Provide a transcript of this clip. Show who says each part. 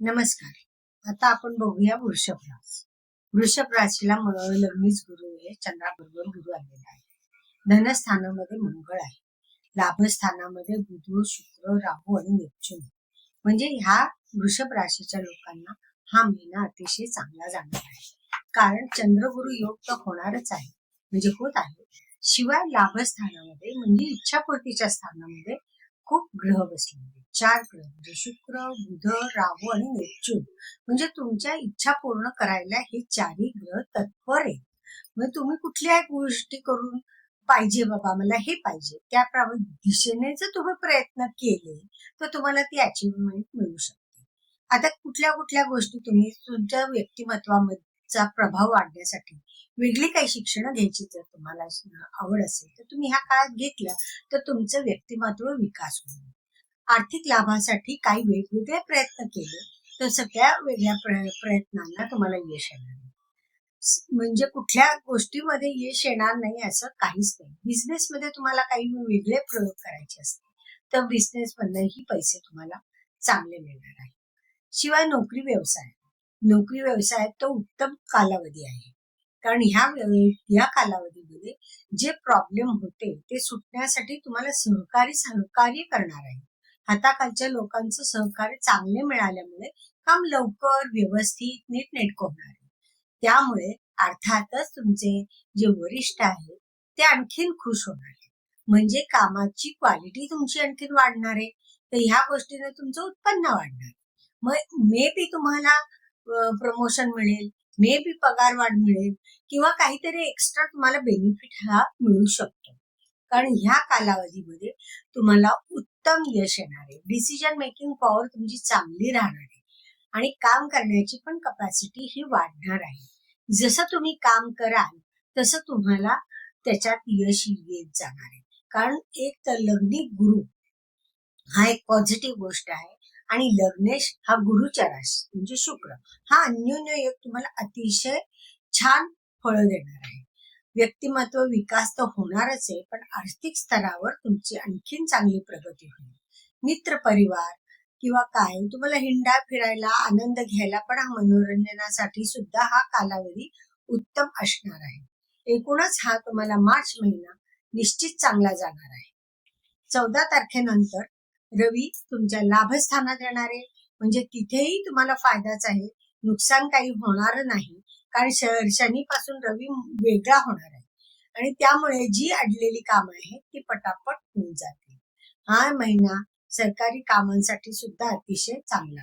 Speaker 1: नमस्कार. आता आपण बघूया वृषभ रास. वृषभ राशीला लग्नीच गुरु हे चंद्राबरोबर गुरु आलेला आहे. धनस्थानामध्ये मंगळ आहे. लाभस्थानामध्ये बुध, शुक्र, राहू आणि नेपच्यून. म्हणजे ह्या वृषभ राशीच्या लोकांना हा महिना अतिशय चांगला जाणार आहे. कारण चंद्रगुरु योग तर होणारच आहे, म्हणजे होत आहे. शिवाय लाभस्थानामध्ये म्हणजे इच्छापूर्तीच्या स्थानामध्ये खूप ग्रह बसलेले, 4 ग्रह म्हणजे शुक्र, बुध, राहू आणि नेपच्यून. म्हणजे तुमच्या इच्छा पूर्ण करायला हे 4ही ग्रह तत्पर आहेत. म्हणजे तुम्ही कुठल्याही गोष्टी करून पाहिजे, बाबा मला हे पाहिजे, त्या दिशेने जर तुम्ही प्रयत्न केले तर तुम्हाला ती अचिव्हमेंट मिळू शकते. आता कुठल्या कुठल्या गोष्टी तुम्ही तुमच्या व्यक्तिमत्वाचा प्रभाव वाढण्यासाठी वेगळी काही शिक्षण घ्यायची जर तुम्हाला आवड असेल तर तुम्ही ह्या काळात घेतलं तर तुमचं व्यक्तिमत्व विकास होईल. आर्थिक लाभासाठी काही वेगवेगळे प्रयत्न केले तर सगळ्या वेगळ्या प्रयत्नांना तुम्हाला यश येणार. म्हणजे कुठल्या गोष्टीमध्ये यश येणार नाही असं काहीच नाही. बिझनेस मध्ये तुम्हाला काही वेगळे प्रयोग करायचे असतील तर बिझनेस मधनही पैसे तुम्हाला चांगले मिळणार आहे. शिवाय नोकरी व्यवसायात तो उत्तम कालावधी आहे. कारण ह्या कालावधीमध्ये जे प्रॉब्लेम होते ते सुटण्यासाठी तुम्हाला सहकार्य करणार आहे. हाताखालच्या लोकांचं सहकार्य चांगले मिळाल्यामुळे काम लवकर, व्यवस्थित, नीटनेटकं होणार आहे. त्यामुळे अर्थातच तुमचे जे वरिष्ठ आहेत ते आणखीन खुश होणार आहे. म्हणजे कामाची क्वालिटी तुमची आणखीन वाढणार आहे. तर ह्या गोष्टीने तुमचं उत्पन्न वाढणार. मग मे बी तुम्हाला प्रमोशन मिळेल, मे बी पगार वाढ मिळेल किंवा काहीतरी एक्स्ट्रा तुम्हाला बेनिफिट हा मिळू शकतो. कारण ह्या कालावधीमध्ये तुम्हाला उत्तम यश येणार आहे. डिसिजन मेकिंग पॉवर तुमची चांगली राहणार आहे आणि काम करण्याची पण कपॅसिटी ही वाढणार आहे. जसं तुम्ही काम कराल तसं तुम्हाला त्याच्यात यश येत जाणार आहे. कारण एक तर लग्नी गुरु हा एक पॉझिटिव्ह गोष्ट आहे आणि लग्नेश हा गुरुच्या राशी म्हणजे शुक्र हा अन्योन्य योग तुम्हाला अतिशय छान फळं देणार आहे. व्यक्तिमत्व विकास तर होणारच आहे, पण आर्थिक स्तरावर तुमची आणखीन चांगली प्रगती होईल. मित्र परिवार किंवा काय तुम्हाला हिंडा फिरायला, आनंद घ्यायला पण हा मनोरंजनासाठी सुद्धा हा कालावधी उत्तम असणार आहे. एकूणच हा तुम्हाला मार्च महिना निश्चित चांगला जाणार आहे. 14 तारखेनंतर रवी तुमच्या लाभस्थानात येणार आहे. म्हणजे तिथेही तुम्हाला फायदाच आहे, नुकसान काही होणार नाही. कारण शनीपासून रवी वेगळा होणार आहे आणि त्यामुळे जी अडलेली कामं आहेत ती पटापट होऊन जातील. हा महिना सरकारी कामांसाठी सुद्धा अतिशय चांगला आहे.